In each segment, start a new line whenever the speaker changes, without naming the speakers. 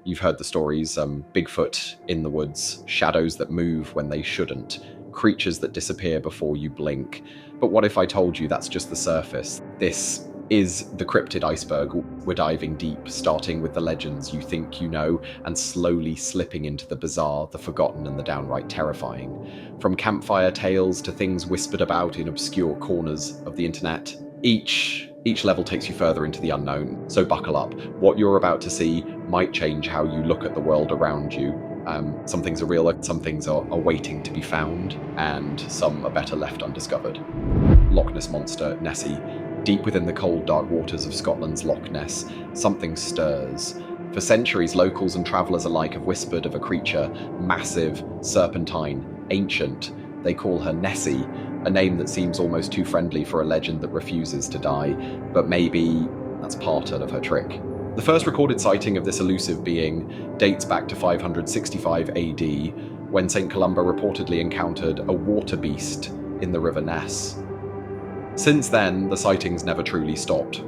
You've heard the stories, Bigfoot in the woods, shadows that move when they shouldn't, creatures that disappear before you blink. But what if I told you that's just the surface? This is the cryptid iceberg. We're diving deep, starting with the legends you think you know, and slowly slipping into the bizarre, the forgotten, and the downright terrifying. From campfire tales to things whispered about in obscure corners of the internet, each level takes you further into the unknown, so buckle up. What you're about to see might change how you look at the world around you. Some things are real, some things are waiting to be found, and some are better left undiscovered. Loch Ness Monster, Nessie. Deep within the cold, dark waters of Scotland's Loch Ness, something stirs. For centuries, locals and travellers alike have whispered of a creature, massive, serpentine, ancient. They call her Nessie, a name that seems almost too friendly for a legend that refuses to die, but maybe that's part of her trick. The first recorded sighting of this elusive being dates back to 565 AD, when St. Columba reportedly encountered a water beast in the River Ness. Since then, the sightings never truly stopped.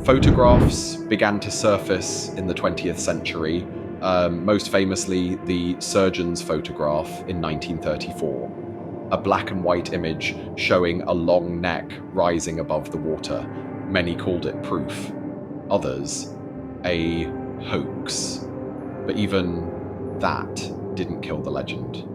Photographs began to surface in the 20th century, most famously the surgeon's photograph in 1934. A black and white image showing a long neck rising above the water. Many called it proof. Others, a hoax. But even that didn't kill the legend.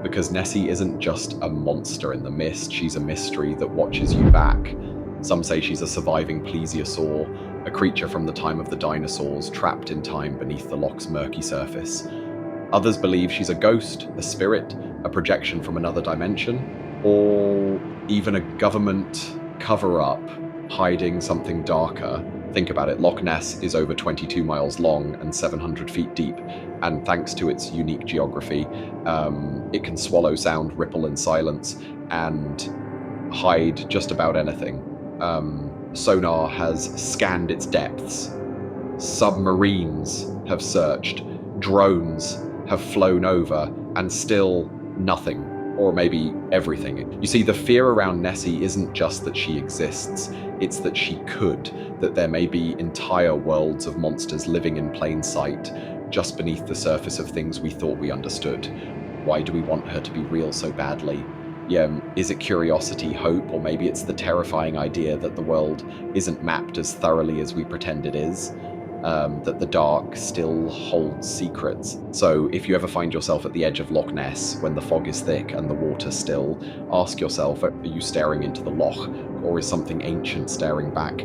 Because Nessie isn't just a monster in the mist, she's a mystery that watches you back. Some say she's a surviving plesiosaur, a creature from the time of the dinosaurs, trapped in time beneath the loch's murky surface. Others believe she's a ghost, a spirit, a projection from another dimension, or even a government cover-up hiding something darker. Think about it, Loch Ness is over 22 miles long and 700 feet deep, and thanks to its unique geography, it can swallow sound, ripple, and silence, and hide just about anything. Sonar has scanned its depths. Submarines have searched. Drones have flown over, and still nothing, or maybe everything. You see, the fear around Nessie isn't just that she exists, it's that she could, that there may be entire worlds of monsters living in plain sight, just beneath the surface of things we thought we understood. Why do we want her to be real so badly? Yeah, is it curiosity, hope, or maybe it's the terrifying idea that the world isn't mapped as thoroughly as we pretend it is? That the dark still holds secrets. So if you ever find yourself at the edge of Loch Ness when the fog is thick and the water still, ask yourself, are you staring into the loch, or is something ancient staring back?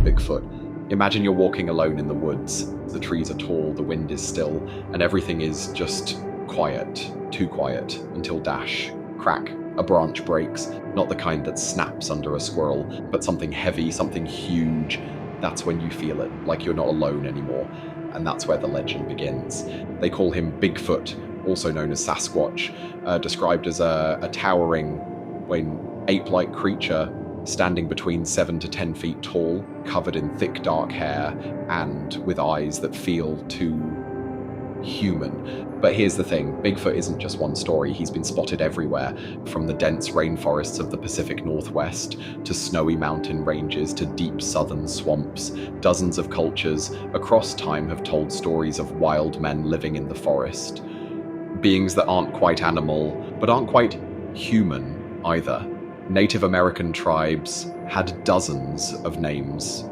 Bigfoot. Imagine you're walking alone in the woods. The trees are tall, the wind is still, and everything is just quiet, too quiet, until dash, crack, a branch breaks. Not the kind that snaps under a squirrel, but something heavy, something huge. That's when you feel it, like you're not alone anymore. And that's where the legend begins. They call him Bigfoot, also known as Sasquatch, described as a towering, ape-like creature standing between 7 to 10 feet tall, covered in thick dark hair, and with eyes that feel too human. But here's the thing, Bigfoot isn't just one story. He's been spotted everywhere, from the dense rainforests of the Pacific Northwest to snowy mountain ranges to deep southern swamps. Dozens of cultures across time have told stories of wild men living in the forest. Beings that aren't quite animal, but aren't quite human either. Native American tribes had dozens of names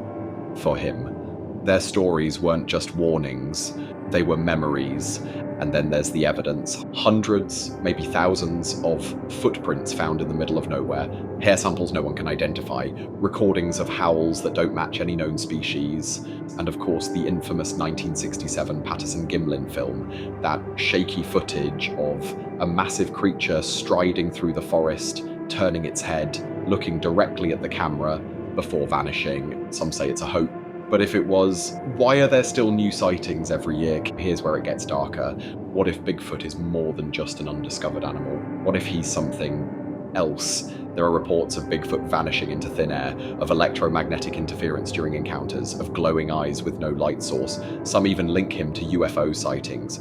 for him. Their stories weren't just warnings, they were memories. And then there's the evidence. Hundreds, maybe thousands of footprints found in the middle of nowhere, hair samples no one can identify, recordings of howls that don't match any known species, and of course the infamous 1967 Patterson-Gimlin film, that shaky footage of a massive creature striding through the forest, turning its head, looking directly at the camera before vanishing. Some say it's a hoax. But if it was, why are there still new sightings every year? Here's where it gets darker. What if Bigfoot is more than just an undiscovered animal? What if he's something else? There are reports of Bigfoot vanishing into thin air, of electromagnetic interference during encounters, of glowing eyes with no light source. Some even link him to UFO sightings.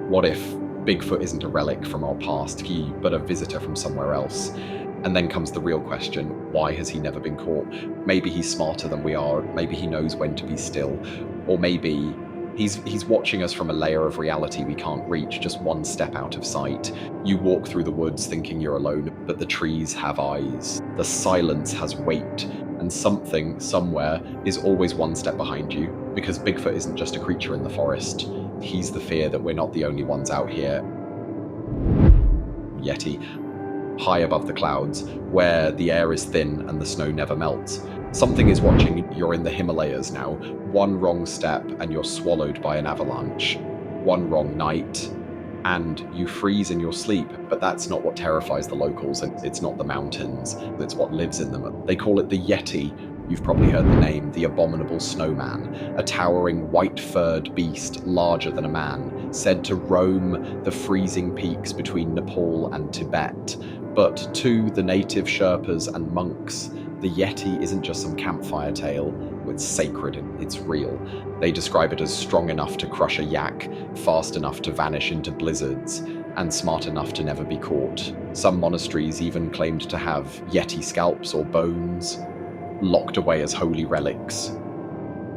What if Bigfoot isn't a relic from our past, but a visitor from somewhere else? And then comes the real question, why has he never been caught? Maybe he's smarter than we are, maybe he knows when to be still, or maybe he's watching us from a layer of reality we can't reach, just one step out of sight. You walk through the woods thinking you're alone, but the trees have eyes. The silence has weight, and something, somewhere, is always one step behind you, because Bigfoot isn't just a creature in the forest. He's the fear that we're not the only ones out here. Yeti, high above the clouds, where the air is thin and the snow never melts. Something is watching. You're in the Himalayas now. One wrong step and you're swallowed by an avalanche. One wrong night and you freeze in your sleep. But that's not what terrifies the locals. It's not the mountains. It's what lives in them. They call it the Yeti. You've probably heard the name, the abominable snowman, a towering white-furred beast larger than a man, said to roam the freezing peaks between Nepal and Tibet. But to the native Sherpas and monks, the Yeti isn't just some campfire tale. It's sacred and it's real. They describe it as strong enough to crush a yak, fast enough to vanish into blizzards, and smart enough to never be caught. Some monasteries even claimed to have Yeti scalps or bones locked away as holy relics.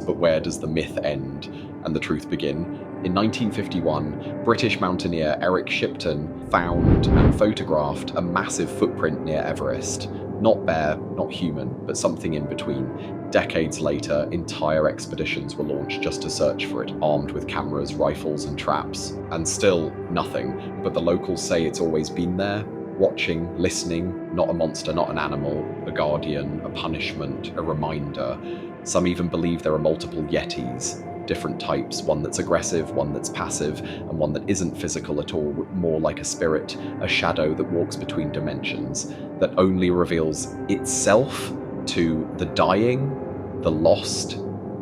But where does the myth end and the truth begin? In 1951, British mountaineer Eric Shipton found and photographed a massive footprint near Everest. Not bear, not human, but something in between. Decades later, entire expeditions were launched just to search for it, armed with cameras, rifles, and traps. And still, nothing. But the locals say it's always been there, watching, listening, not a monster, not an animal, a guardian, a punishment, a reminder. Some even believe there are multiple Yetis, different types, one that's aggressive, one that's passive, and one that isn't physical at all, more like a spirit, a shadow that walks between dimensions, that only reveals itself to the dying, the lost,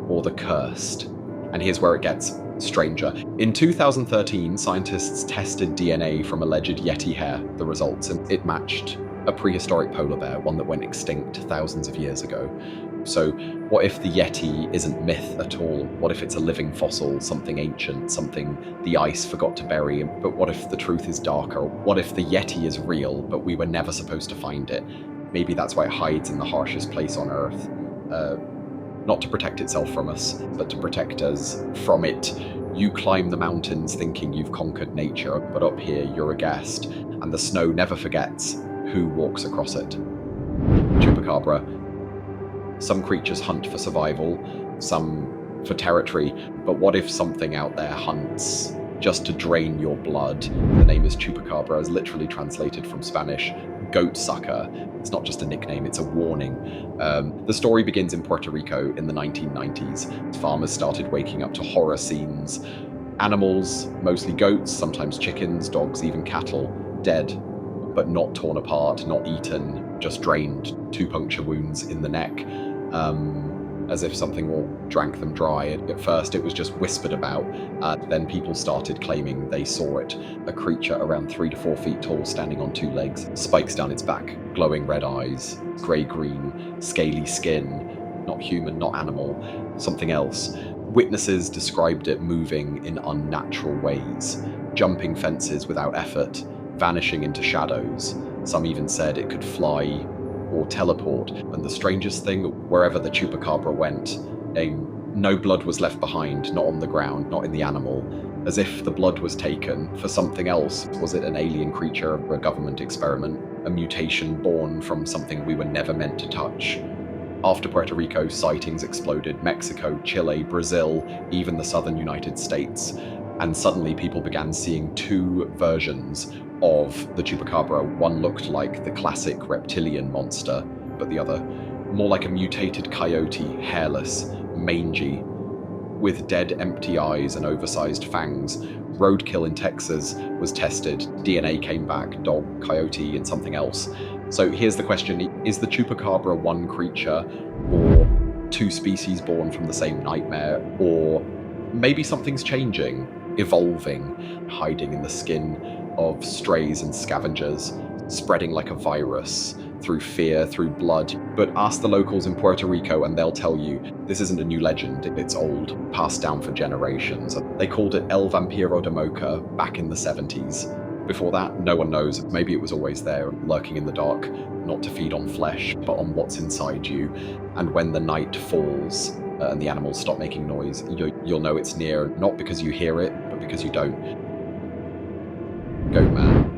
or the cursed. And here's where it gets stranger. In 2013, scientists tested DNA from alleged Yeti hair, the results, and it matched a prehistoric polar bear, one that went extinct thousands of years ago. So what if the Yeti isn't myth at all? What if it's a living fossil, something ancient, something the ice forgot to bury? But what if the truth is darker? What if the Yeti is real, but we were never supposed to find it? Maybe that's why it hides in the harshest place on Earth. Not to protect itself from us, but to protect us from it. You climb the mountains thinking you've conquered nature, but up here you're a guest, and the snow never forgets who walks across it. Chupacarbra. Some creatures hunt for survival, some for territory, but what if something out there hunts just to drain your blood? The name is Chupacarbra, is literally translated from Spanish, goat sucker. It's not just a nickname, it's a warning. The story begins in Puerto Rico in the 1990s. Farmers started waking up to horror scenes. Animals, mostly goats, sometimes chickens, dogs, even cattle, dead, but not torn apart, not eaten, just drained, 2 puncture wounds in the neck, as if something all drank them dry. At first it was just whispered about, then people started claiming they saw it. A creature around 3 to 4 feet tall, standing on 2 legs, spikes down its back, glowing red eyes, grey-green, scaly skin, not human, not animal, something else. Witnesses described it moving in unnatural ways, jumping fences without effort, vanishing into shadows. Some even said it could fly or teleport. And the strangest thing, wherever the Chupacabra went, no blood was left behind, not on the ground, not in the animal, as if the blood was taken for something else. Was it an alien creature, a government experiment, a mutation born from something we were never meant to touch? After Puerto Rico, sightings exploded. Mexico, Chile, Brazil, even the southern United States. And suddenly people began seeing 2 versions of the Chupacabra. One looked like the classic reptilian monster, but the other more like a mutated coyote, hairless, mangy, with dead empty eyes and oversized fangs. Roadkill in Texas was tested. DNA came back, dog, coyote, and something else. So here's the question. Is the Chupacabra one creature, or 2 species born from the same nightmare? Or maybe something's changing, evolving, hiding in the skin of strays and scavengers, spreading like a virus, through fear, through blood. But ask the locals in Puerto Rico and they'll tell you this isn't a new legend, it's old, passed down for generations. They called it El Vampiro de Mocha back in the 70s. Before that, no one knows. Maybe it was always there, lurking in the dark, not to feed on flesh, but on what's inside you. And when the night falls and the animals stop making noise, you'll know it's near, not because you hear it, but because you don't. Goatman.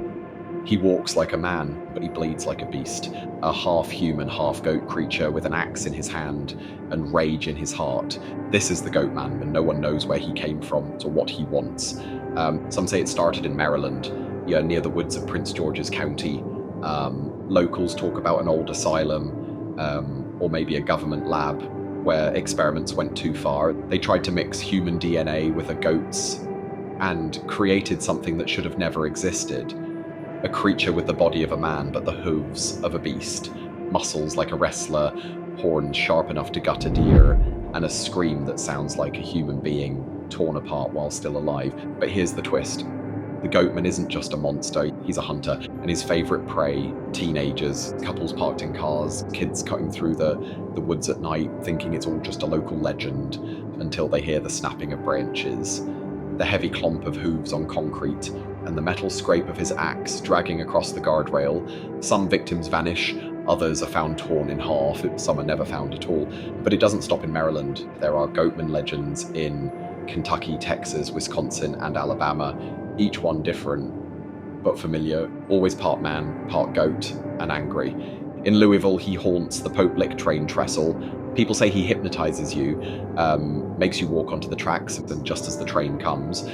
He walks like a man, but he bleeds like a beast. A half-human, half-goat creature with an axe in his hand and rage in his heart. This is the Goatman, and no one knows where he came from or what he wants. Some say it started in Maryland, near the woods of Prince George's County. Locals talk about an old asylum, or maybe a government lab, where experiments went too far. They tried to mix human DNA with a goat's and created something that should have never existed. A creature with the body of a man, but the hooves of a beast, muscles like a wrestler, horns sharp enough to gut a deer, and a scream that sounds like a human being torn apart while still alive. But here's the twist. The Goatman isn't just a monster, he's a hunter, and his favourite prey, teenagers, couples parked in cars, kids cutting through the woods at night, thinking it's all just a local legend, until they hear the snapping of branches, the heavy clomp of hooves on concrete, and the metal scrape of his axe dragging across the guardrail. Some victims vanish, others are found torn in half, some are never found at all. But it doesn't stop in Maryland. There are Goatman legends in Kentucky, Texas, Wisconsin, and Alabama, each one different, but familiar, always part man, part goat, and angry. In Louisville, he haunts the Pope-Lick train trestle. People say he hypnotizes you, makes you walk onto the tracks, and just as the train comes,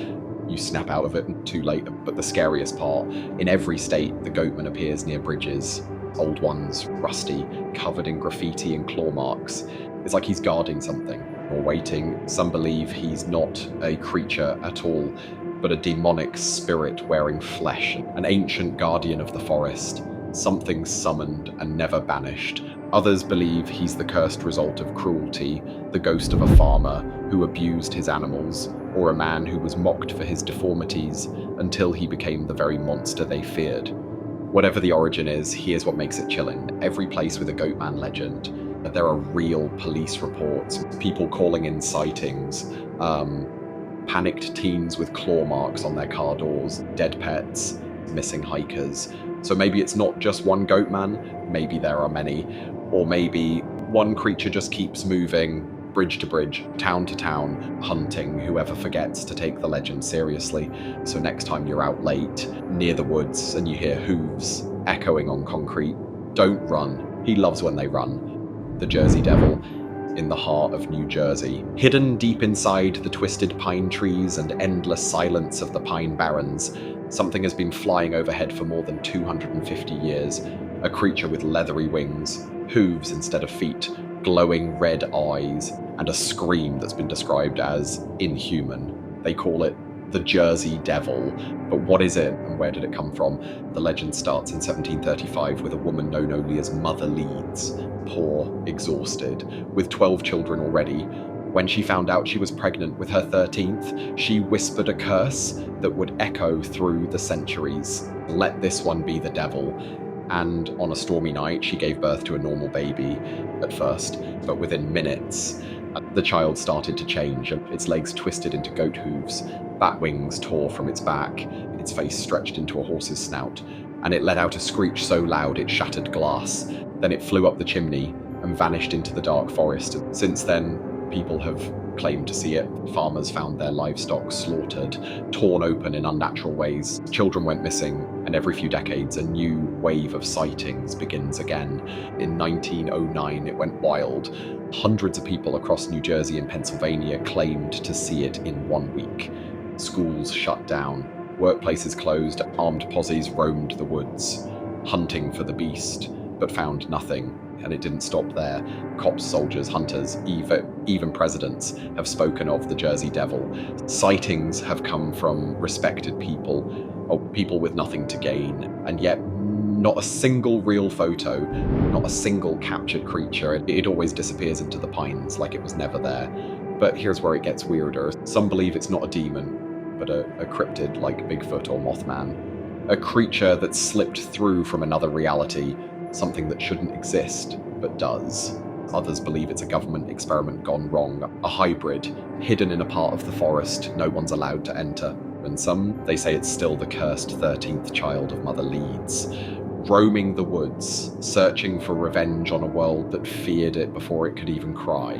you snap out of it, too late. But the scariest part, in every state, the Goatman appears near bridges, old ones, rusty, covered in graffiti and claw marks. It's like he's guarding something, or waiting. Some believe he's not a creature at all, but a demonic spirit wearing flesh, an ancient guardian of the forest, something summoned and never banished. Others believe he's the cursed result of cruelty, the ghost of a farmer who abused his animals, or a man who was mocked for his deformities until he became the very monster they feared. Whatever the origin is, here's what makes it chilling. Every place with a Goatman legend, there are real police reports, people calling in sightings, panicked teens with claw marks on their car doors, dead pets, missing hikers. So maybe it's not just one Goatman, maybe there are many, or maybe one creature just keeps moving, bridge to bridge, town to town, hunting whoever forgets to take the legend seriously. So next time you're out late, near the woods, and you hear hooves echoing on concrete, don't run. He loves when they run. The Jersey Devil, in the heart of New Jersey. Hidden deep inside the twisted pine trees and endless silence of the Pine Barrens, something has been flying overhead for more than 250 years. A creature with leathery wings, hooves instead of feet, glowing red eyes, and a scream that's been described as inhuman. They call it the Jersey Devil. But what is it, and where did it come from? The legend starts in 1735 with a woman known only as Mother Leeds, poor, exhausted, with 12 children already. When she found out she was pregnant with her 13th, she whispered a curse that would echo through the centuries. Let this one be the devil. And on a stormy night, she gave birth to a normal baby at first, but within minutes, the child started to change. Its legs twisted into goat hooves, bat wings tore from its back, its face stretched into a horse's snout, and it let out a screech so loud it shattered glass. Then it flew up the chimney and vanished into the dark forest. Since then, people have claimed to see it. Farmers found their livestock slaughtered, torn open in unnatural ways. Children went missing, and every few decades a new wave of sightings begins again. In 1909 it went wild. Hundreds of people across New Jersey and Pennsylvania claimed to see it in 1 week. Schools shut down, workplaces closed, armed posses roamed the woods, hunting for the beast, but found nothing. And it didn't stop there. Cops, soldiers, hunters, even presidents have spoken of the Jersey Devil. Sightings have come from respected people, or people with nothing to gain, and yet not a single real photo, not a single captured creature. It always disappears into the pines like it was never there. But here's where it gets weirder. Some believe it's not a demon, but a cryptid like Bigfoot or Mothman. A creature that slipped through from another reality, something that shouldn't exist, but does. Others believe it's a government experiment gone wrong, a hybrid, hidden in a part of the forest no one's allowed to enter. and some, they say it's still the cursed 13th child of Mother Leeds, roaming the woods, searching for revenge on a world that feared it before it could even cry.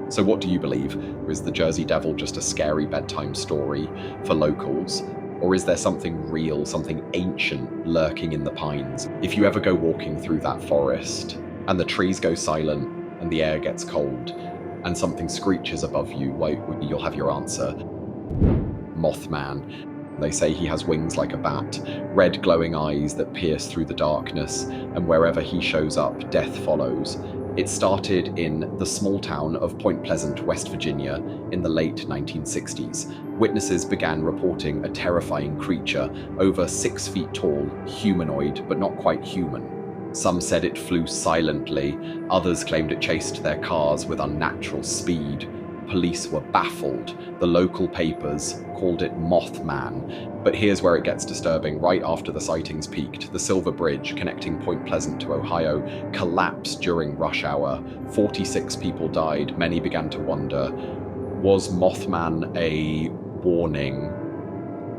So what do you believe? Is the Jersey Devil just a scary bedtime story for locals? Or is there something real, something ancient lurking in the pines? If you ever go walking through that forest, and the trees go silent, and the air gets cold, and something screeches above you, you'll have your answer. Mothman. They say he has wings like a bat, red glowing eyes that pierce through the darkness, and wherever he shows up, death follows. It started in the small town of Point Pleasant, West Virginia, in the late 1960s. Witnesses began reporting a terrifying creature, over 6 feet tall, humanoid, but not quite human. Some said it flew silently, others claimed it chased their cars with unnatural speed. Police were baffled. The local papers called it Mothman. But here's where it gets disturbing. Right after the sightings peaked, the Silver Bridge connecting Point Pleasant to Ohio collapsed during rush hour. 46 people died. Many began to wonder, was Mothman a warning,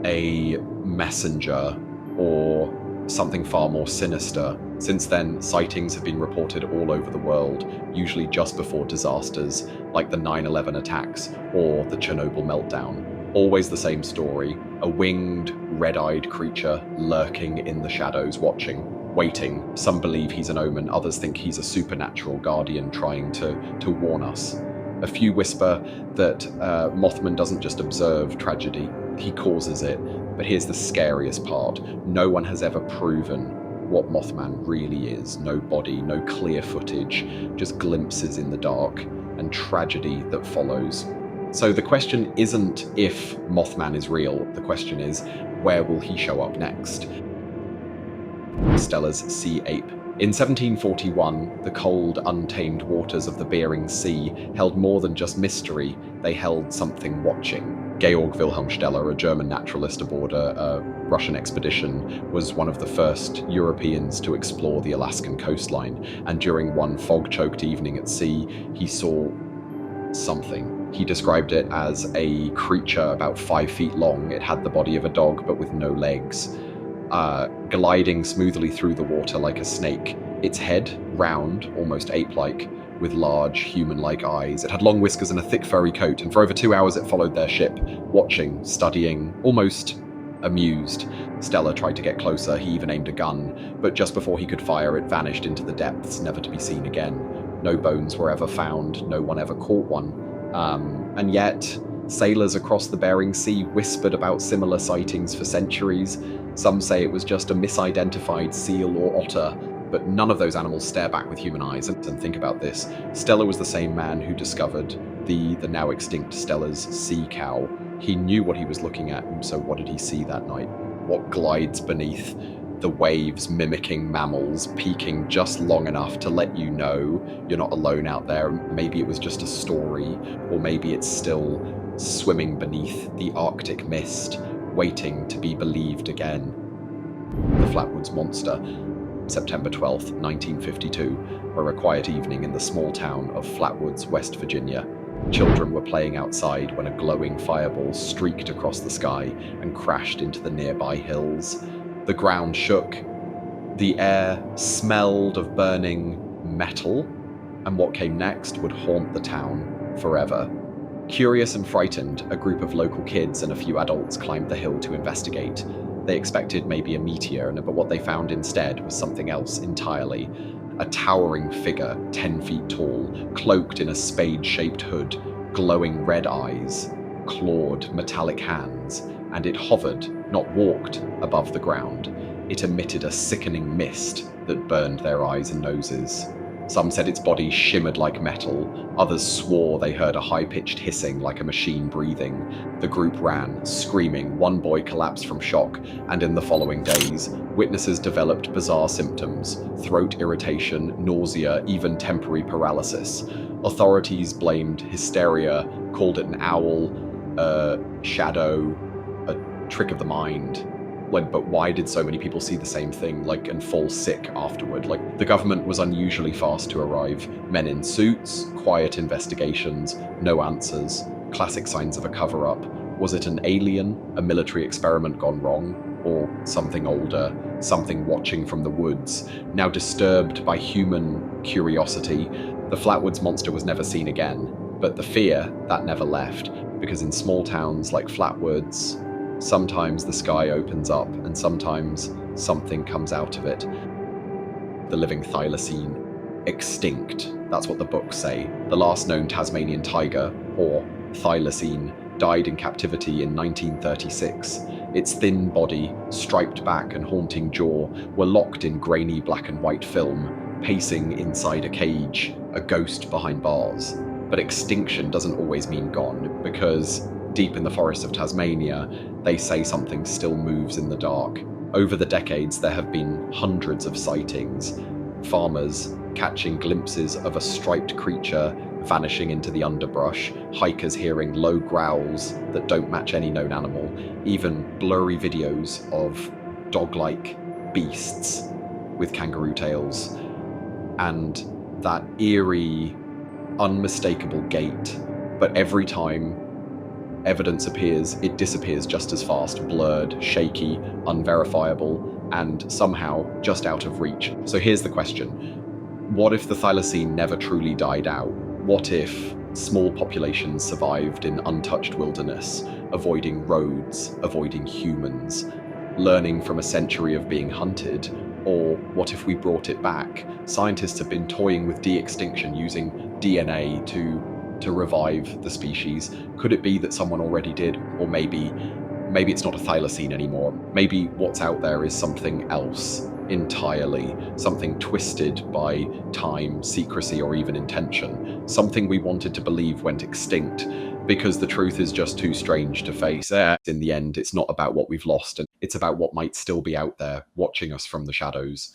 a messenger, or something far more sinister? Since then, sightings have been reported all over the world, usually just before disasters, like the 9/11 attacks or the Chernobyl meltdown. Always the same story, a winged, red-eyed creature lurking in the shadows, watching, waiting. Some believe he's an omen, others think he's a supernatural guardian trying to warn us. A few whisper that Mothman doesn't just observe tragedy, he causes it. But here's the scariest part. No one has ever proven what Mothman really is. No body, no clear footage, just glimpses in the dark and tragedy that follows. So the question isn't if Mothman is real, the question is, where will he show up next? Steller's sea ape. In 1741, the cold, untamed waters of the Bering Sea held more than just mystery, they held something watching. Georg Wilhelm Steller, a German naturalist aboard a Russian expedition, was one of the first Europeans to explore the Alaskan coastline, and during one fog-choked evening at sea, he saw something. He described it as a creature about 5 feet long. It had the body of a dog, but with no legs. Gliding smoothly through the water like a snake. Its head, round, almost ape-like, with large, human-like eyes. It had long whiskers and a thick furry coat, and for over 2 hours it followed their ship, watching, studying, almost amused. Steller tried to get closer, he even aimed a gun, but just before he could fire, it vanished into the depths, never to be seen again. No bones were ever found, no one ever caught one. And yet, sailors across the Bering Sea whispered about similar sightings for centuries. Some say it was just a misidentified seal or otter, but none of those animals stare back with human eyes. And think about this, Steller was the same man who discovered the now extinct Steller's sea cow. He knew what he was looking at, and so what did he see that night? What glides beneath the waves, mimicking mammals, peaking just long enough to let you know you're not alone out there. Maybe it was just a story, or maybe it's still swimming beneath the Arctic mist, waiting to be believed again. The Flatwoods Monster. September 12th, 1952, were a quiet evening in the small town of Flatwoods, West Virginia. Children were playing outside when a glowing fireball streaked across the sky and crashed into the nearby hills. The ground shook. The air smelled of burning metal, and what came next would haunt the town forever. Curious and frightened, a group of local kids and a few adults climbed the hill to investigate. They expected maybe a meteor, but what they found instead was something else entirely. A towering figure, 10 feet tall, cloaked in a spade-shaped hood, glowing red eyes, clawed metallic hands, and it hovered, not walked, above the ground. It emitted a sickening mist that burned their eyes and noses. Some said its body shimmered like metal, others swore they heard a high-pitched hissing like a machine breathing. The group ran, screaming. One boy collapsed from shock, and in the following days, witnesses developed bizarre symptoms: throat irritation, nausea, even temporary paralysis. Authorities blamed hysteria, called it an owl, a shadow, a trick of the mind. But why did so many people see the same thing, and fall sick afterward? The government was unusually fast to arrive. Men in suits, quiet investigations, no answers, classic signs of a cover-up. Was it an alien, a military experiment gone wrong, or something older, something watching from the woods? Now disturbed by human curiosity, the Flatwoods Monster was never seen again, but the fear, that never left, because in small towns like Flatwoods, sometimes the sky opens up and sometimes something comes out of it. The Living Thylacine, extinct, that's what the books say. The last known Tasmanian tiger, or thylacine, died in captivity in 1936. Its thin body, striped back and haunting jaw were locked in grainy black and white film, pacing inside a cage, a ghost behind bars. But extinction doesn't always mean gone, because deep in the forest of Tasmania, they say something still moves in the dark. Over the decades, there have been hundreds of sightings. Farmers catching glimpses of a striped creature vanishing into the underbrush, hikers hearing low growls that don't match any known animal, even blurry videos of dog-like beasts with kangaroo tails, and that eerie, unmistakable gait. But every time evidence appears, it disappears just as fast, blurred, shaky, unverifiable, and somehow just out of reach. So here's the question. What if the thylacine never truly died out? What if small populations survived in untouched wilderness, avoiding roads, avoiding humans, learning from a century of being hunted? Or what if we brought it back? Scientists have been toying with de-extinction using DNA to revive the species. Could it be that someone already did? Or maybe it's not a thylacine anymore. Maybe what's out there is something else entirely, something twisted by time, secrecy, or even intention. Something we wanted to believe went extinct because the truth is just too strange to face. In the end, it's not about what we've lost, and it's about what might still be out there watching us from the shadows.